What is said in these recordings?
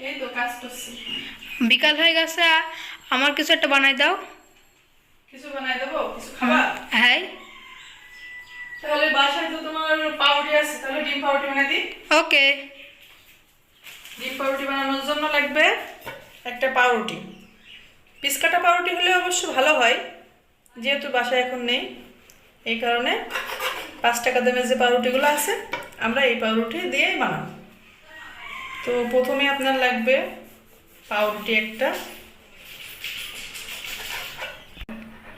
এই তো কাজ করছি। বিকাল হয়ে গেছে, আমার কিছু একটা বানাই দাও। কিছু বানাই দেবো? কিছু খাবা? হ্যাঁ। তাহলে বাসায় তো তোমার পাউরুটি আছে, তাহলে ডিম পাউরুটি বানাই দিই। ওকে। ডিম পাউরুটি বানানোর জন্য লাগবে একটা পাউরুটি। পিস কাটা পাউরুটি হলে অবশ্য ভালো হয়, যেহেতু বাসায় এখন নেই এই কারণে 5 টাকা দামের যে পাউরুটিগুলো আছে আমরা এই পাউরুটি দিয়েই বানাবো। তো প্রথমে আপনার লাগবে পাউরুটি একটা।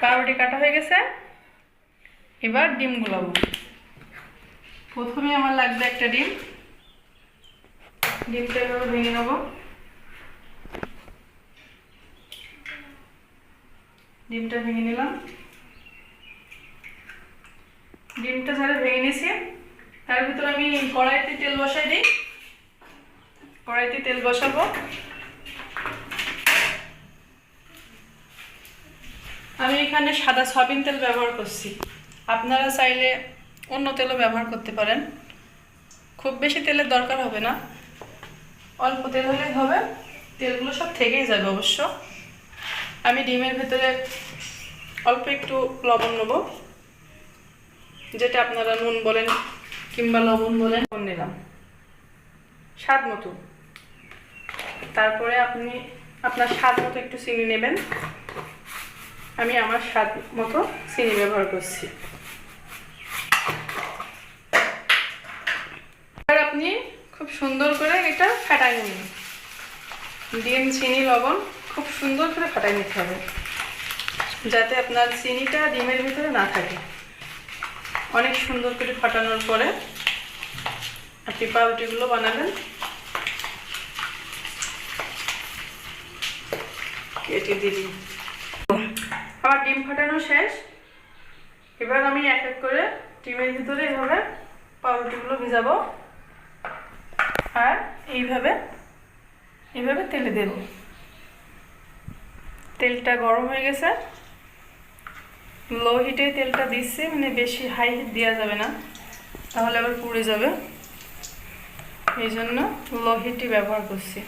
পাউরুটি কাটা হয়ে গেছে, এবার ডিম গুলাবো। প্রথমে আমার লাগবে একটা ডিম। ডিমটা এভাবে ভেঙে নেব। ডিমটা ভেঙে নিলাম। ডিমটা যারা ভেঙে নিয়েছি তার ভিতরে আমি কড়াইতে তেল বসাই দিই। কড়াইতে তেল বসাবো। আমি এখানে সাদা সয়াবিন তেল ব্যবহার করছি, আপনারা চাইলে অন্য তেলও ব্যবহার করতে পারেন। খুব বেশি তেলের দরকার হবে না, অল্প তেল হলেই হবে। তেলগুলো সব থেকেই যাবে অবশ্য। আমি ডিমের ভেতরে অল্প একটু লবণ নেব, যেটা আপনারা নুন বলেন কিংবা লবণ বলেন, নিলাম স্বাদ মতো। তারপরে আপনি আপনার স্বাদ মতো একটু চিনি নেবেন। আমি আমার স্বাদ মতো চিনি ব্যবহার করছি। আর আপনি খুব সুন্দর করে এটা ফাটাই নিন। ডিম, চিনি, লবণ খুব সুন্দর করে ফাটাই নিতে হবে, যাতে আপনার চিনিটা ডিমের ভিতরে না থাকে। অনেক সুন্দর করে ফাটানোর পরে আপনি পাউরুটিগুলো বানাবেন। কেটে দিবি। আমার ডিম ফাটানো শেষ। এবার আমি এক এক করে ডিমের ভিতরে এইভাবে পাউরুটিগুলো ভিজাবো আর এইভাবে তেলে দেব। তেলটা গরম হয়ে গেছে, লো হিটে তেলটা দিচ্ছি, মানে বেশি হাই হিট দেওয়া যাবে না, তাহলে আবার পুড়ে যাবে। এই জন্য লো হিটই ব্যবহার করছি।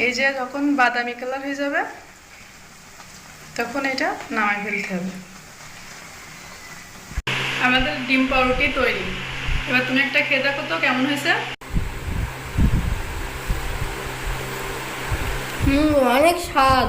এই যে যখন বাদামি কালার হয়ে যাবে তখন এটা নামাই ফেলতে হবে। আমাদের ডিম পাউরুটি তৈরি। এবার তুমি একটা খেয়ে দেখো তো কেমন হয়েছে। অনেক স্বাদ।